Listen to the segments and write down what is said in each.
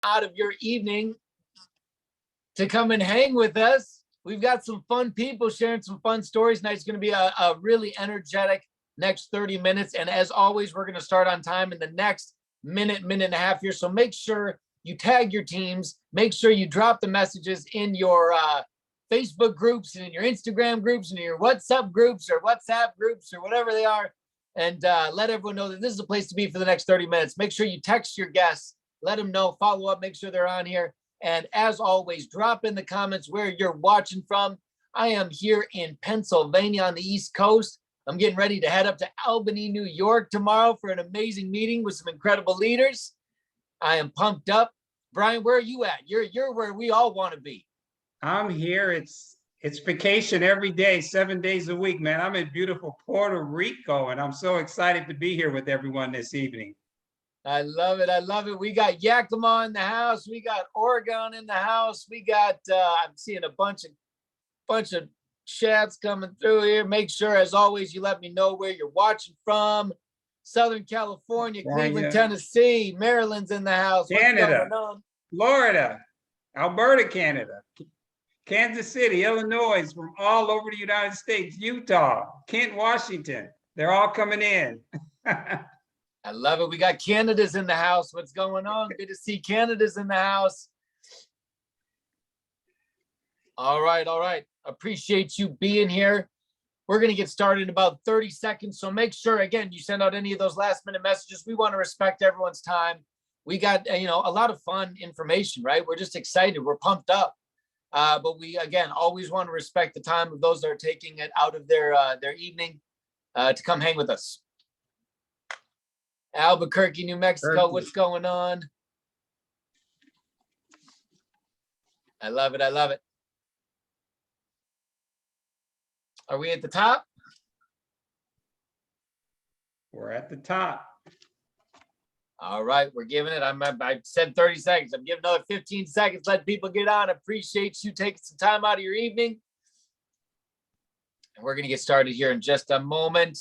out of your evening to come and hang with us. We've got some fun people sharing some fun stories. Tonight's going to be a really energetic next 30 minutes. And as always, we're going to start on time in the next minute and a half here. So make sure you tag your teams. Make sure you drop the messages in your Facebook groups and in your Instagram groups and in your WhatsApp groups or whatever they are. And let everyone know that this is a place to be for the next 30 minutes. Make sure you text your guests, let them know, follow up, make sure they're on here. And as always, drop in the comments where you're watching from. I am here in Pennsylvania on the East Coast. I'm getting ready to head up to Albany, New York tomorrow for an amazing meeting with some incredible leaders. I am pumped up. Brian, where are you at? You're where we all want to be. I'm here. It's vacation every day, 7 days a week, man. I'm in beautiful Puerto Rico, and I'm so excited to be here with everyone this evening. I love it. I love it. We got Yakima in the house. We got Oregon in the house. We got, I'm seeing a bunch of chats coming through here. Make sure, as always, you let me know where you're watching from. Southern California, Cleveland, Tennessee, Maryland's in the house. Canada, Florida, Alberta, Canada, Kansas City, Illinois, from all over the United States, Utah, Kent, Washington. They're all coming in. I love it. We got Canada's in the house. What's going on? Good to see Canada's in the house. All right. All right. Appreciate you being here. We're going to get started in about 30 seconds. So make sure, again, you send out any of those last minute messages. We want to respect everyone's time. We got, a lot of fun information, right? We're just excited. We're pumped up. But we, again, always want to respect the time of those that are taking it out of their evening to come hang with us. Albuquerque, New Mexico, what's going on? I love it. I love it. Are we at the top? We're at the top. All right, we're giving it. I said 30 seconds. I'm giving another 15 seconds. Let people get on. Appreciate you taking some time out of your evening. And we're going to get started here in just a moment.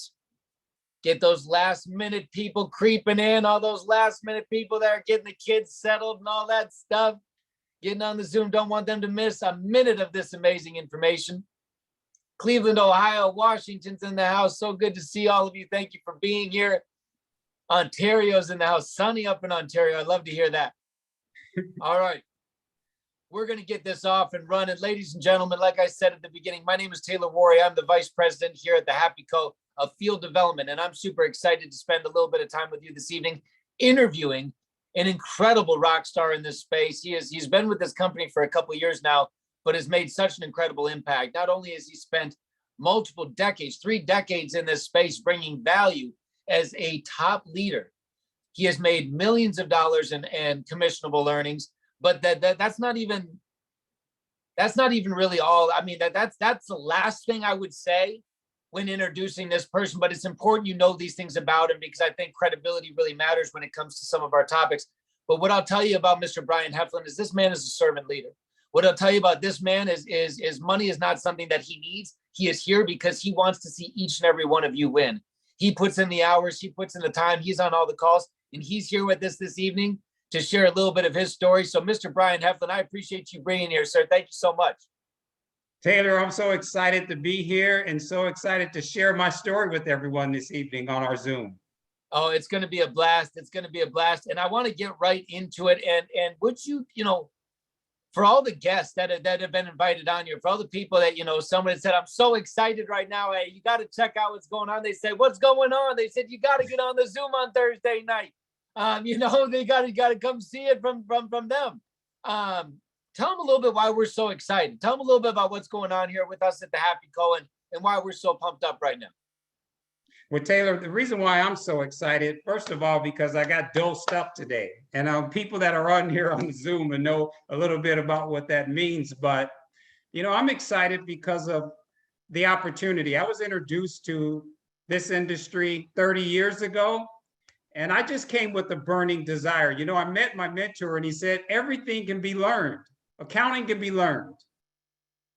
Get those last minute people creeping in, all those last minute people that are getting the kids settled and all that stuff. Getting on the Zoom, don't want them to miss a minute of this amazing information. Cleveland, Ohio, Washington's in the house. So good to see all of you. Thank you for being here. Ontario's in the house. Sunny up in Ontario. I'd love to hear that. All right. We're going to get this off and running. Ladies and gentlemen, like I said at the beginning, my name is Taylor Worre. I'm the vice president here at the Happy Co of Field Development, and I'm super excited to spend a little bit of time with you this evening interviewing an incredible rock star in this space. He's been with this company for a couple of years now, but has made such an incredible impact. Not only has he spent multiple decades, 3 decades in this space, bringing value as a top leader, he has made millions of dollars in commissionable earnings. But that's not even really all. I mean, that's the last thing I would say when introducing this person, but it's important you know these things about him, because I think credibility really matters when it comes to some of our topics. But what I'll tell you about Mr. Brian Heflin is this man is a servant leader. What I'll tell you about this man is money is not something that he needs. He is here because he wants to see each and every one of you win. He puts in the hours, he puts in the time, he's on all the calls, and he's here with us this evening to share a little bit of his story. So Mr. Brian Heflin, I appreciate you bringing here, sir. Thank you so much. Taylor, I'm so excited to be here and so excited to share my story with everyone this evening on our Zoom. Oh, it's going to be a blast. It's going to be a blast. And I want to get right into it. And would you, for all the guests that have been invited on here, for all the people that, someone had said, I'm so excited right now. Hey, you got to check out what's going on. They said, what's going on? They said, you got to get on the Zoom on Thursday night. They got to come see it from them. Tell them a little bit why we're so excited. Tell them a little bit about what's going on here with us at the Happy Co and why we're so pumped up right now. Well, Taylor, the reason why I'm so excited, first of all, because I got dosed up today. And people that are on here on Zoom and know a little bit about what that means. But, I'm excited because of the opportunity. I was introduced to this industry 30 years ago, and I just came with a burning desire. I met my mentor and he said, everything can be learned. Accounting can be learned.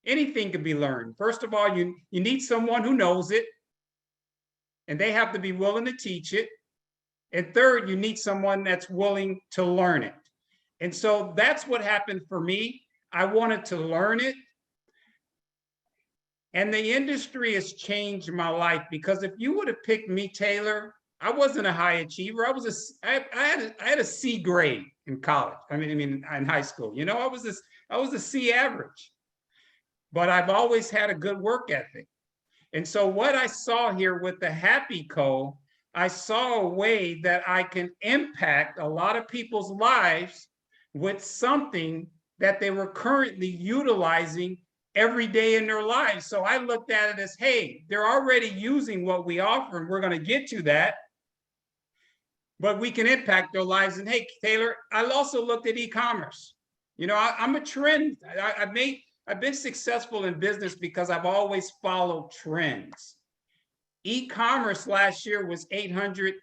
Anything can be learned. First of all, you need someone who knows it, and they have to be willing to teach it. And third, you need someone that's willing to learn it. And so that's what happened for me. I wanted to learn it. And the industry has changed my life, because if you would have picked me, Taylor, I wasn't a high achiever. I had a C grade in college. I mean, in high school. You know, I was a C average. But I've always had a good work ethic. And so what I saw here with the Happy Co, I saw a way that I can impact a lot of people's lives with something that they were currently utilizing every day in their lives. So I looked at it as, hey, they're already using what we offer, and we're going to get to that, but we can impact their lives. And hey, Taylor, I also looked at e-commerce. You know, I'm a trend. I've been successful in business because I've always followed trends. E-commerce last year was 800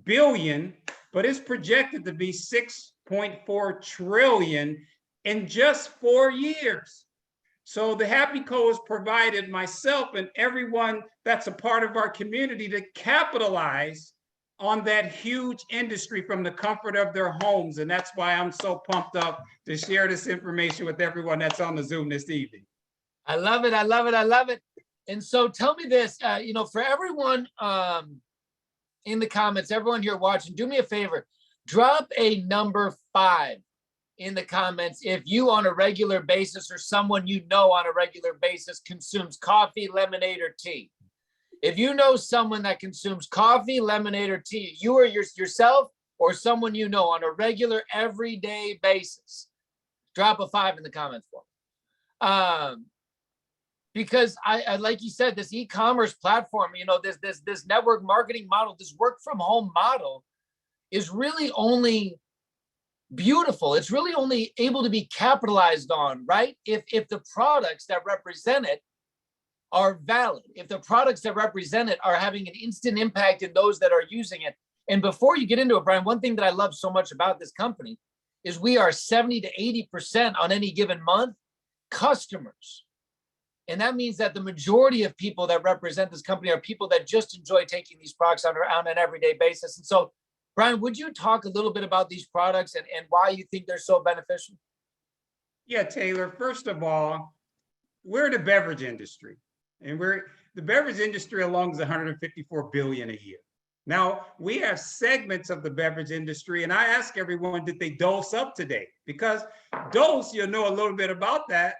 billion, but it's projected to be 6.4 trillion in just 4 years. So the Happy Co has provided myself and everyone that's a part of our community to capitalize on that huge industry from the comfort of their homes. And that's why I'm so pumped up to share this information with everyone that's on the Zoom this evening. I love it. I love it. I love it. And so tell me this, you know, for everyone in the comments, everyone here watching, do me a favor, drop a number 5 in the comments if you on a regular basis or someone you know on a regular basis consumes coffee, lemonade, or tea. If you know someone that consumes coffee, lemonade, or tea, you or yourself or someone you know on a regular, everyday basis, drop a 5 in the comments for me. Because I like you said, this e-commerce platform, you know, this network marketing model, this work from home model is really only beautiful. It's really only able to be capitalized on, right? If the products that represent it are valid, if the products that represent it are having an instant impact in those that are using it. And before you get into it, Brian, one thing that I love so much about this company is we are 70 to 80% on any given month customers. And that means that the majority of people that represent this company are people that just enjoy taking these products on an everyday basis. And so, Brian, would you talk a little bit about these products and why you think they're so beneficial? Yeah, Taylor, first of all, we're in the beverage industry, and the beverage industry alone is 154 billion a year. Now, we have segments of the beverage industry, and I ask everyone, did they dose up today? Because dose, you'll know a little bit about that.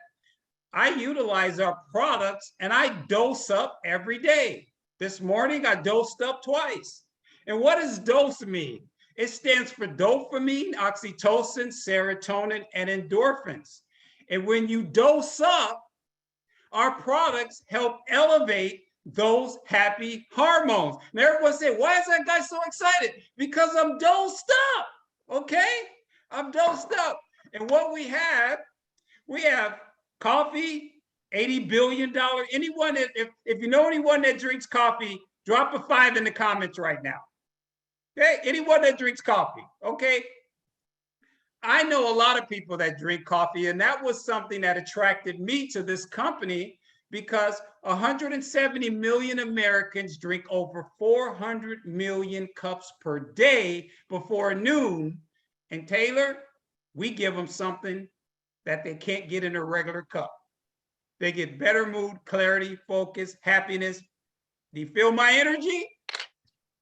I utilize our products and I dose up every day. This morning, I dosed up twice. And what does dose mean? It stands for dopamine, oxytocin, serotonin, and endorphins. And when you dose up, our products help elevate those happy hormones. And everyone say, why is that guy so excited? Because I'm dosed up, okay? I'm dosed up. And what we have coffee, $80 billion. Anyone, if you know anyone that drinks coffee, drop a 5 in the comments right now. Okay, anyone that drinks coffee, okay? I know a lot of people that drink coffee, and that was something that attracted me to this company because 170 million Americans drink over 400 million cups per day before noon. And Taylor, we give them something that they can't get in a regular cup. They get better mood, clarity, focus, happiness. Do you feel my energy?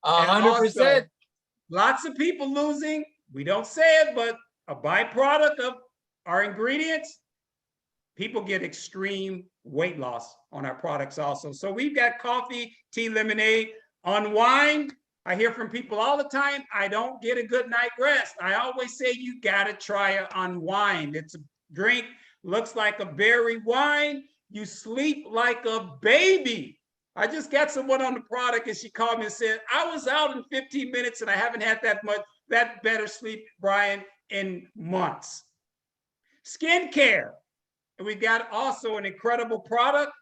100%. Lots of people losing, we don't say it, but a byproduct of our ingredients, people get extreme weight loss on our products also. So we've got coffee, tea, lemonade, unwind. I hear from people all the time, I don't get a good night rest. I always say you gotta try an unwind. It's a drink, looks like a berry wine. You sleep like a baby. I just got someone on the product and she called me and said, I was out in 15 minutes and I haven't had that better sleep, Brian, in months. Skincare. And we got also an incredible product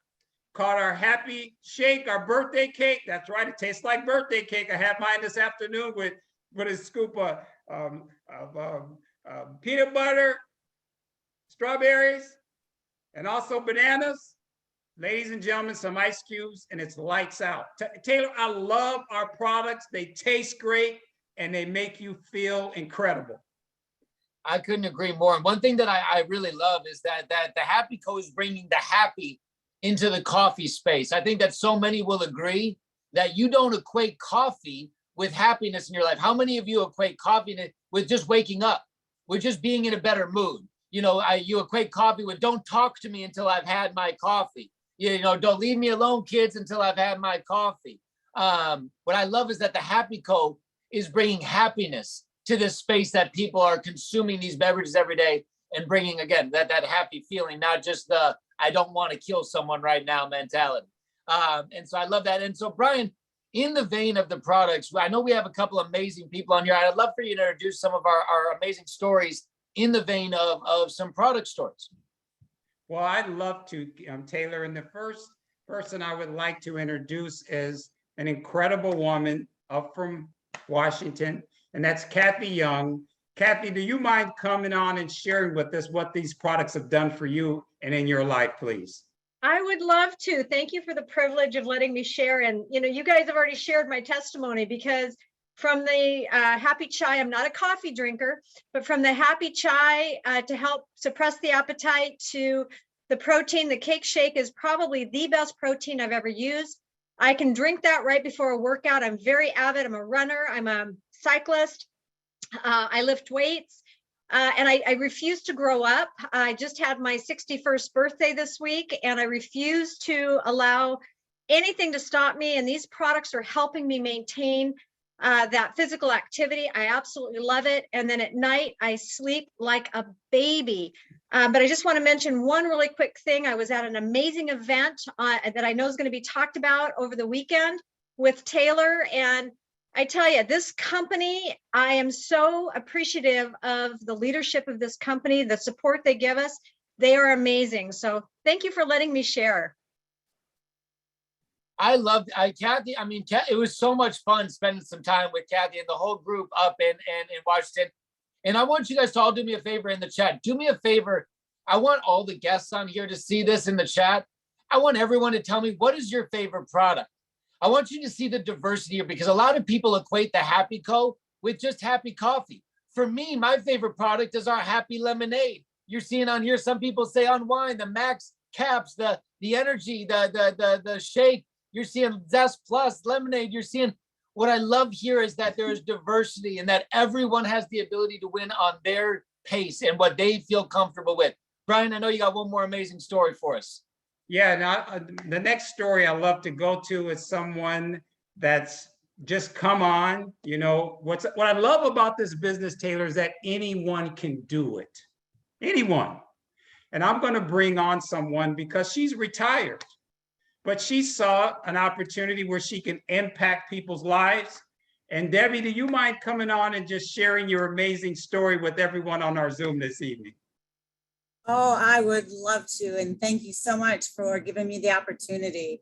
called our Happy Shake, our birthday cake. That's right, it tastes like birthday cake. I had mine this afternoon with a scoop of peanut butter, strawberries, and also bananas. Ladies and gentlemen, some ice cubes, and it's lights out. Taylor, I love our products. They taste great, and they make you feel incredible. I couldn't agree more. And one thing that I really love is that the Happy Co is bringing the happy into the coffee space. I think that so many will agree that you don't equate coffee with happiness in your life. How many of you equate coffee with just waking up, with just being in a better mood? You know, you equate coffee with don't talk to me until I've had my coffee. You know, don't leave me alone, kids, until I've had my coffee. What I love is that the Happy Co is bringing happiness to this space that people are consuming these beverages every day and bringing, again, that happy feeling, not just the I don't want to kill someone right now mentality. And so I love that. And so, Brian, in the vein of the products, I know we have a couple amazing people on here. I'd love for you to introduce some of our amazing stories in the vein of some product stories. Well, I'd love to, Taylor. And the first person I would like to introduce is an incredible woman up from Washington, and that's Cathy Young. Cathy, do you mind coming on and sharing with us what these products have done for you and in your life, please? I would love to. Thank you for the privilege of letting me share. And, you know, you guys have already shared my testimony, because from the Happy Chai, I'm not a coffee drinker, but from the Happy Chai to help suppress the appetite, to the protein, the cake shake is probably the best protein I've ever used. I can drink that right before a workout. I'm very avid. I'm a runner. I'm a cyclist. I lift weights. And I refuse to grow up. I just had my 61st birthday this week, and I refuse to allow anything to stop me. And these products are helping me maintain that physical activity. I absolutely love it. And then at night, I sleep like a baby. But I just want to mention one really quick thing. I was at an amazing event that I know is going to be talked about over the weekend with Taylor. And I tell you, this company, I am so appreciative of the leadership of this company, the support they give us. They are amazing. So thank you for letting me share. I loved Cathy. I mean, it was so much fun spending some time with Cathy and the whole group up in Washington. And I want you guys to all do me a favor in the chat. Do me a favor. I want all the guests on here to see this in the chat. I want everyone to tell me, what is your favorite product? I want you to see the diversity here, because a lot of people equate the Happy Co with just Happy Coffee. For me, my favorite product is our Happy Lemonade. You're seeing on here, some people say on wine, the Max Caps, the energy, the shake. You're seeing Zest Plus lemonade. You're seeing, what I love here is that there is diversity and that everyone has the ability to win on their pace and what they feel comfortable with. Brian, I know you got one more amazing story for us. Yeah, now the next story I love to go to is someone that's just come on. You know, what I love about this business, Taylor, is that anyone can do it. Anyone. And I'm going to bring on someone because she's retired, but she saw an opportunity where she can impact people's lives. And Debbie, do you mind coming on and just sharing your amazing story with everyone on our Zoom this evening? Oh, I would love to. And thank you so much for giving me the opportunity.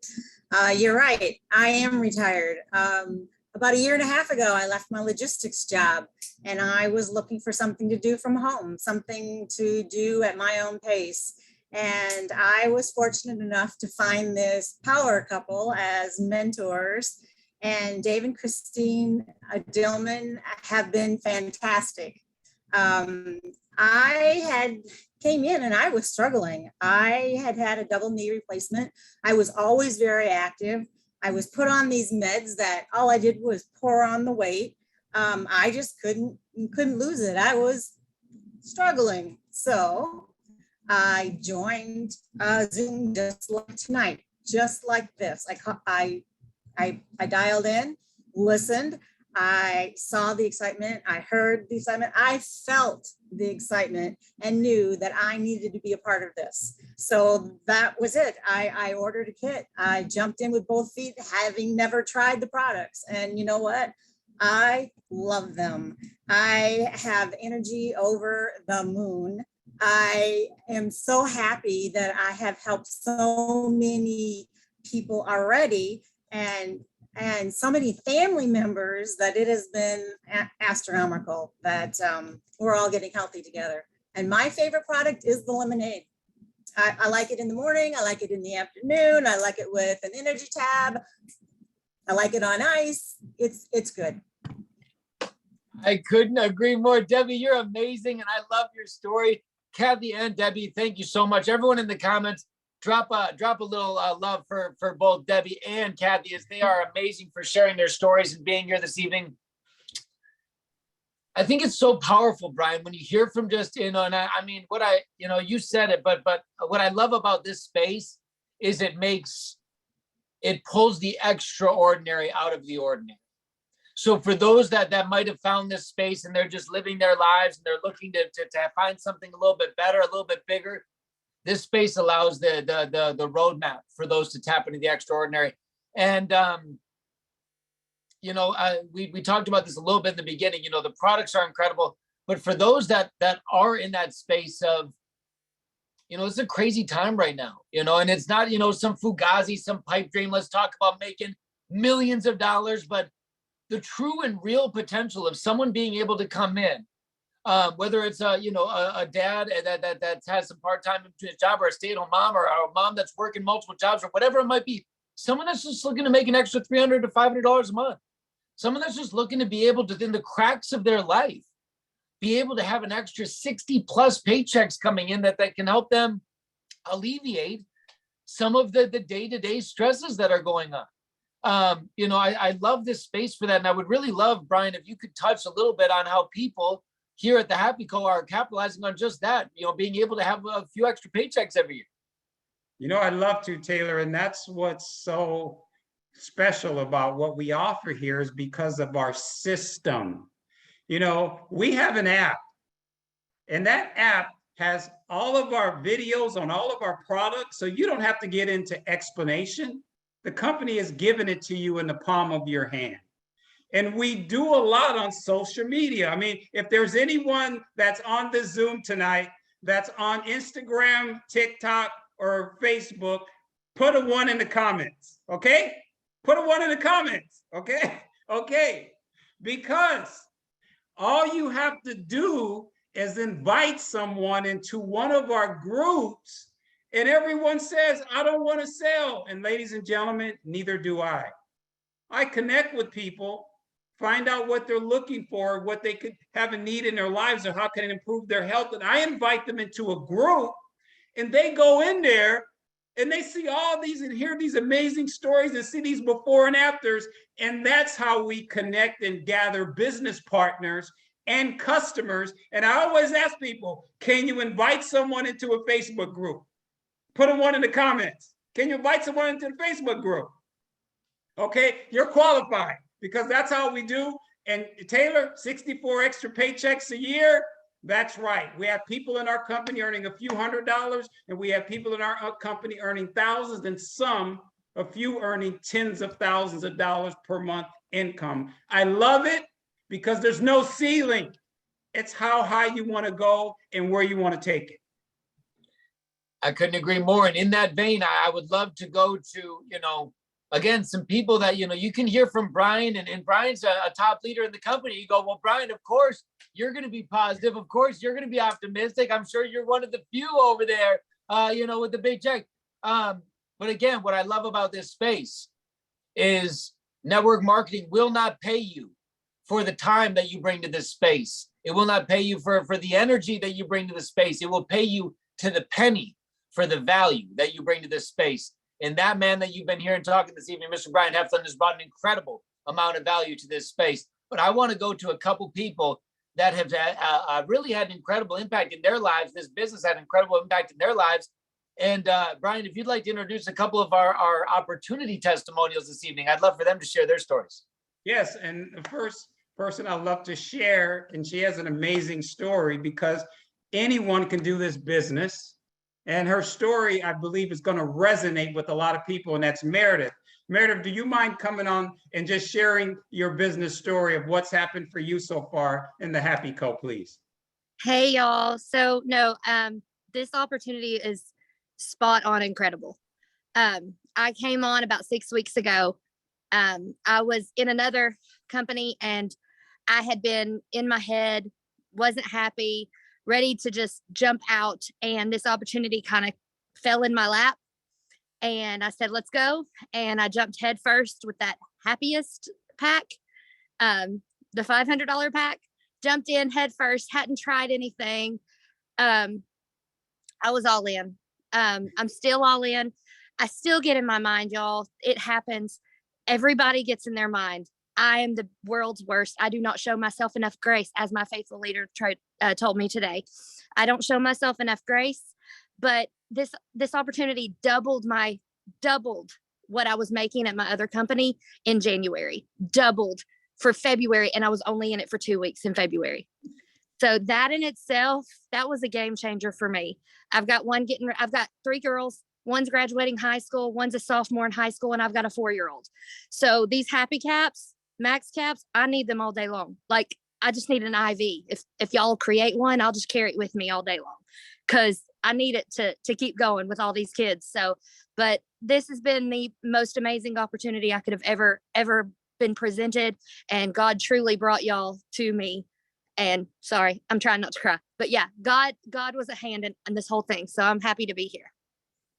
You're right. I am retired. About a year and a half ago, I left my logistics job and I was looking for something to do from home, something to do at my own pace. And I was fortunate enough to find this power couple as mentors. And Dave and Christine Dillman have been fantastic. I had came in and I was struggling. I had a double knee replacement. I was always very active. I was put on these meds that all I did was pour on the weight. I just couldn't lose it. I was struggling. So I joined Zoom just like tonight, just like this. I dialed in, listened. I saw the excitement. I heard the excitement. I felt the excitement and knew that I needed to be a part of this. So that was it. I ordered a kit. I jumped in with both feet, having never tried the products. And you know what? I love them. I have energy over the moon. I am so happy that I have helped so many people already, and so many family members, that it has been astronomical that we're all getting healthy together. And my favorite product is the lemonade. I like it in the morning. I like it in the afternoon. I like it with an energy tab. I like it on ice. It's good. I couldn't agree more. Debbie, you're amazing, and I love your story. Cathy and Debbie, thank you so much. Everyone in the comments, drop a little love for both Debbie and Cathy, as they are amazing for sharing their stories and being here this evening. I think it's so powerful, Brian, when you hear from just, and I mean, you said it, but what I love about this space is it pulls the extraordinary out of the ordinary. So for those that might have found this space and they're just living their lives and they're looking to find something a little bit better, a little bit bigger, this space allows the roadmap for those to tap into the extraordinary. And we talked about this a little bit in the beginning. The products are incredible, but for those that are in that space of, it's a crazy time right now, and it's not, some fugazi, some pipe dream. Let's talk about making millions of dollars, but the true and real potential of someone being able to come in, whether it's a dad that has some part-time job, or a stay-at-home mom, or a mom that's working multiple jobs, or whatever it might be, someone that's just looking to make an extra $300 to $500 a month, someone that's just looking to be able to, in the cracks of their life, be able to have an extra 60 plus paychecks coming in that can help them alleviate some of the day-to-day stresses that are going on. I love this space for that. And I would really love, Brian, if you could touch a little bit on how people here at the Happy Co are capitalizing on just that, being able to have a few extra paychecks every year. I'd love to, Taylor. And that's what's so special about what we offer here, is because of our system. We have an app, and that app has all of our videos on all of our products. So you don't have to get into explanation. The company has given it to you in the palm of your hand. And we do a lot on social media. I mean, if there's anyone that's on the Zoom tonight, that's on Instagram, TikTok, or Facebook, put a 1 in the comments, okay? Put a 1 in the comments, okay? Okay, because all you have to do is invite someone into one of our groups, and everyone says, I don't want to sell. And ladies and gentlemen, neither do I. I connect with people, find out what they're looking for, what they could have a need in their lives, or how can it improve their health. And I invite them into a group, and they go in there and they see all these and hear these amazing stories and see these before and afters. And that's how we connect and gather business partners and customers. And I always ask people, can you invite someone into a Facebook group? Put a 1 in the comments. Can you invite someone into the Facebook group? Okay, you're qualified, because that's how we do. And Taylor, 64 extra paychecks a year. That's right. We have people in our company earning a few $100s, and we have people in our company earning thousands, and a few earning tens of thousands of dollars per month income. I love it because there's no ceiling. It's how high you want to go and where you want to take it. I couldn't agree more. And in that vein, I would love to go to, again, some people that, you can hear from Brian, and Brian's a top leader in the company. You go, well, Brian, of course, you're going to be positive. Of course, you're going to be optimistic. I'm sure you're one of the few over there, with the big check. But again, what I love about this space is network marketing will not pay you for the time that you bring to this space. It will not pay you for the energy that you bring to the space. It will pay you to the penny for the value that you bring to this space. And that man that you've been hearing talking this evening, Mr. Brian Heflin, has brought an incredible amount of value to this space. But I want to go to a couple people that have really had an incredible impact in their lives. This business had an incredible impact in their lives. And Brian, if you'd like to introduce a couple of our opportunity testimonials this evening, I'd love for them to share their stories. Yes, and the first person I'd love to share, and she has an amazing story, because anyone can do this business. And her story, I believe, is going to resonate with a lot of people, and that's Meredith. Meredith, do you mind coming on and just sharing your business story of what's happened for you so far in the Happy Co, please? Hey, y'all. So no, this opportunity is spot on incredible. I came on about 6 weeks ago. I was in another company, and I had been in my head, wasn't happy, ready to just jump out. And this opportunity kind of fell in my lap. And I said, let's go. And I jumped head first with that happiest pack, the $500 pack. jumped in head first, hadn't tried anything. I was all in. I'm still all in. I still get in my mind, y'all. It happens. Everybody gets in their mind. I am the world's worst. I do not show myself enough grace, as my faithful leader told me today. I don't show myself enough grace, but this opportunity doubled what I was making at my other company in January, doubled for February, and I was only in it for 2 weeks in February. So that in itself, that was a game changer for me. I've got 3 girls. One's graduating high school, one's a sophomore in high school, and I've got a 4-year-old. So these happy caps, max caps, I need them all day long. Like, I just need an IV. If y'all create one, I'll just carry it with me all day long, because I need it to keep going with all these kids. So, but this has been the most amazing opportunity I could have ever been presented, and God truly brought y'all to me. And sorry, I'm trying not to cry, but yeah, God was a hand in this whole thing. So I'm happy to be here.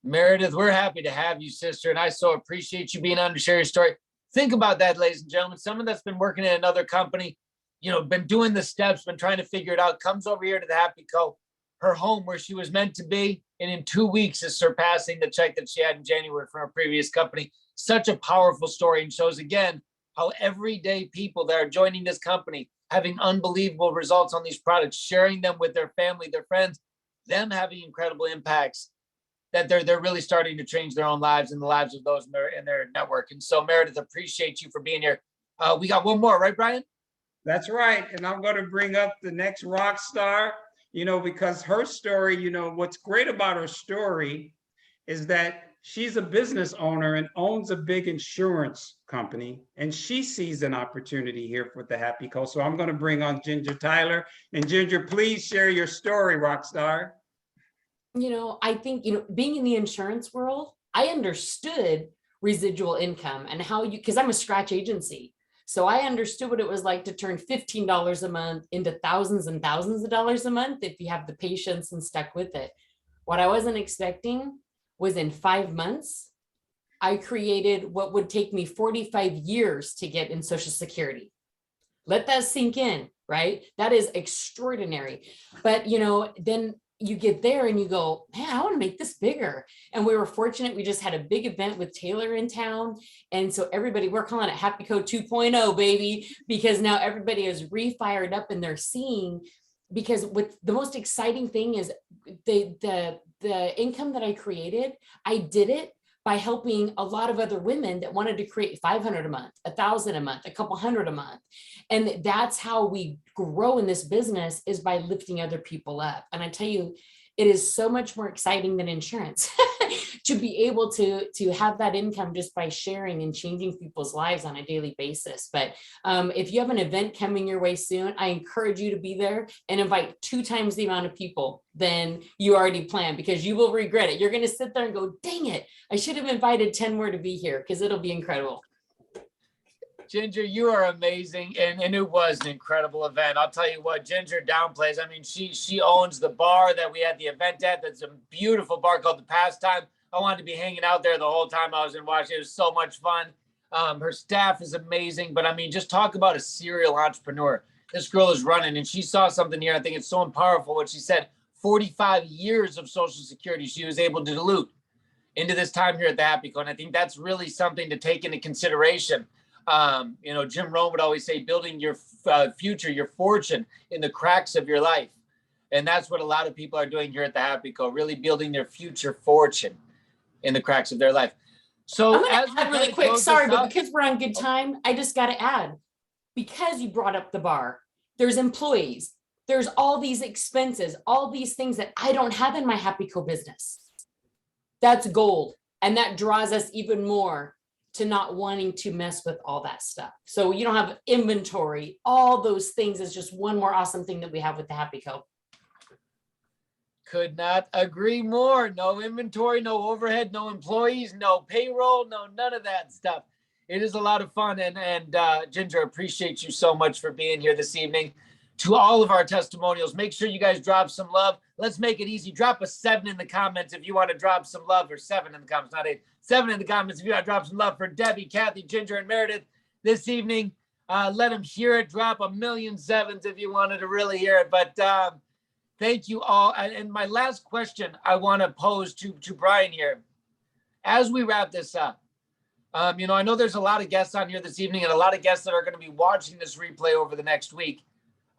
Meredith, we're happy to have you, sister, and I so appreciate you being on to share your story. Think about that, ladies and gentlemen. Someone that's been working in another company, been doing the steps, been trying to figure it out, comes over here to the Happy Co, her home where she was meant to be, and in 2 weeks is surpassing the check that she had in January from her previous company. Such a powerful story, and shows again how everyday people that are joining this company, having unbelievable results on these products, sharing them with their family, their friends, them having incredible impacts, that they're really starting to change their own lives and the lives of those in their network. And so, Meredith, appreciate you for being here. We got one more, right, Brian? That's right. And I'm going to bring up the next rock star, because her story, what's great about her story is that she's a business owner and owns a big insurance company, and she sees an opportunity here for the Happy Co. So I'm going to bring on Ginger Tyler. And Ginger, please share your story, rock star. I think, being in the insurance world, I understood residual income and how because I'm a scratch agency. So I understood what it was like to turn $15 a month into thousands and thousands of dollars a month if you have the patience and stuck with it. What I wasn't expecting was in 5 months, I created what would take me 45 years to get in Social Security. Let that sink in, right? That is extraordinary. But, then you get there and you go, man, I want to make this bigger. And we were fortunate. We just had a big event with Taylor in town. And so we're calling it Happy Co 2.0, baby, because now everybody is refired up and they're seeing, because what the most exciting thing is the income that I created, I did it by helping a lot of other women that wanted to create 500 a month, 1,000 a month, a couple hundred a month. And that's how we grow in this business, is by lifting other people up. And I tell you, it is so much more exciting than insurance to be able to have that income just by sharing and changing people's lives on a daily basis. But if you have an event coming your way soon, I encourage you to be there and invite 2 times the amount of people than you already planned, because you will regret it. You're going to sit there and go, dang it, I should have invited 10 more to be here, because it'll be incredible. Ginger, you are amazing, and it was an incredible event. I'll tell you what, Ginger downplays. I mean, she owns the bar that we had the event at. That's a beautiful bar called The Pastime. I wanted to be hanging out there the whole time I was in Washington. It was so much fun. Her staff is amazing, but I mean, just talk about a serial entrepreneur. This girl is running, and she saw something here. I think it's so powerful what she said. 45 years of Social Security she was able to dilute into this time here at the Happy Co. And I think that's really something to take into consideration. Jim Rohn would always say, building your future, your fortune in the cracks of your life. And that's what a lot of people are doing here at the Happy Co, really building their future fortune in the cracks of their life. So I'm going to add really quick, sorry, but because we're on good time, I just got to add, because you brought up the bar, there's employees, there's all these expenses, all these things that I don't have in my Happy Co business. That's gold. And that draws us even more to not wanting to mess with all that stuff. So you don't have inventory, all those things is just one more awesome thing that we have with the Happy Co. Could not agree more. No inventory, no overhead, no employees, no payroll, no none of that stuff. It is a lot of fun. And Ginger, appreciate you so much for being here this evening. To all of our testimonials, make sure you guys drop some love. Let's make it easy. Drop a 7 in the comments if you want to drop some love, or 7 in the comments, not 8. 7 in the comments if you want to drop some love for Debbie, Cathy, Ginger, and Meredith this evening. let them hear it. Drop a million sevens if you wanted to really hear it. But thank you all. And my last question I want to pose to Brian here, as we wrap this up. You know, I know there's a lot of guests on here this evening and a lot of guests that are going to be watching this replay over the next week.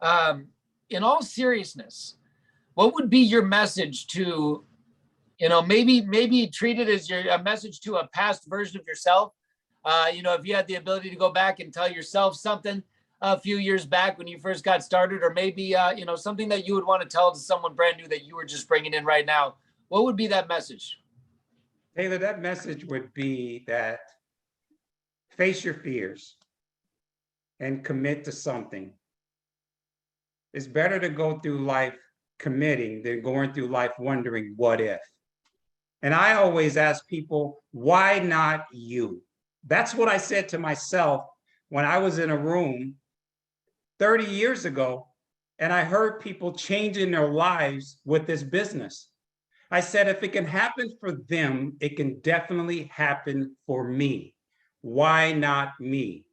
In all seriousness, what would be your message to, you know, maybe treat it as a message to a past version of yourself? You know, if you had the ability to go back and tell yourself something a few years back when you first got started, or maybe, you know, something that you would want to tell to someone brand new that you were just bringing in right now, what would be that message? Taylor, that message would be that face your fears and commit to something. It's better to go through life committing than going through life wondering what if. And I always ask people, why not you? That's what I said to myself when I was in a room 30 years ago and I heard people changing their lives with this business. I said, if it can happen for them, it can definitely happen for me. Why not me?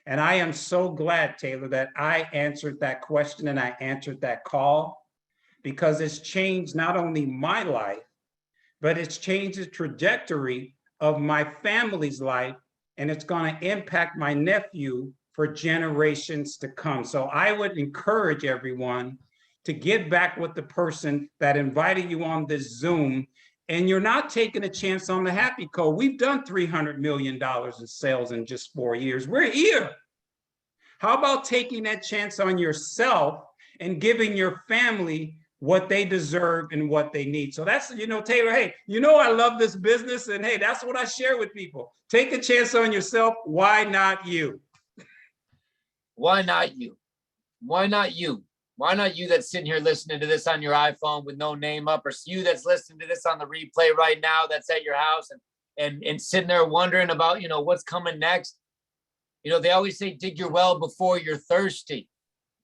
And I am so glad, Taylor, that I answered that question and I answered that call, because it's changed not only my life, but it's changed the trajectory of my family's life, and it's going to impact my nephew for generations to come. So I would encourage everyone to get back with the person that invited you on this Zoom, and you're not taking a chance on the Happy Code. We've done $300 million in sales in just 4 years. We're here. How about taking that chance on yourself and giving your family what they deserve and what they need? So that's, you know, Taylor, hey, you know, I love this business, and hey, that's what I share with people. Take a chance on yourself. Why not you? Why not you? Why not you? Why not you that's sitting here listening to this on your iPhone with no name up, or you that's listening to this on the replay right now that's at your house and sitting there wondering about, you know, what's coming next? You know, they always say, dig your well before you're thirsty.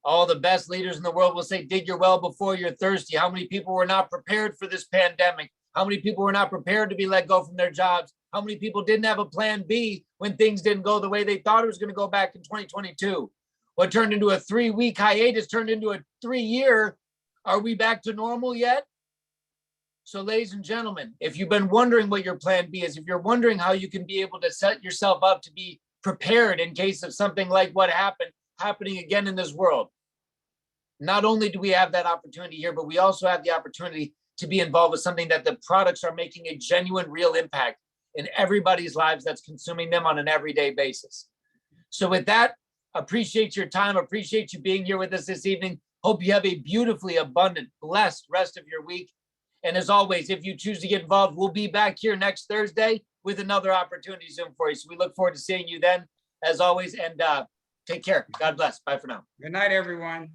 All the best leaders in the world will say, dig your well before you're thirsty. How many people were not prepared for this pandemic? How many people were not prepared to be let go from their jobs? How many people didn't have a plan B when things didn't go the way they thought it was going to go back in 2022? What turned into a 3-week hiatus turned into a 3-year. Are we back to normal yet? So, ladies and gentlemen, if you've been wondering what your plan B is, if you're wondering how you can be able to set yourself up to be prepared in case of something like what happened happening again in this world, not only do we have that opportunity here, but we also have the opportunity to be involved with something that the products are making a genuine, real impact in everybody's lives that's consuming them on an everyday basis. So with that, appreciate your time. Appreciate you being here with us this evening. Hope you have a beautifully abundant, blessed rest of your week. And as always, if you choose to get involved, we'll be back here next Thursday with another opportunity Zoom for you. So we look forward to seeing you then, as always, and take care. God bless. Bye for now. Good night, everyone.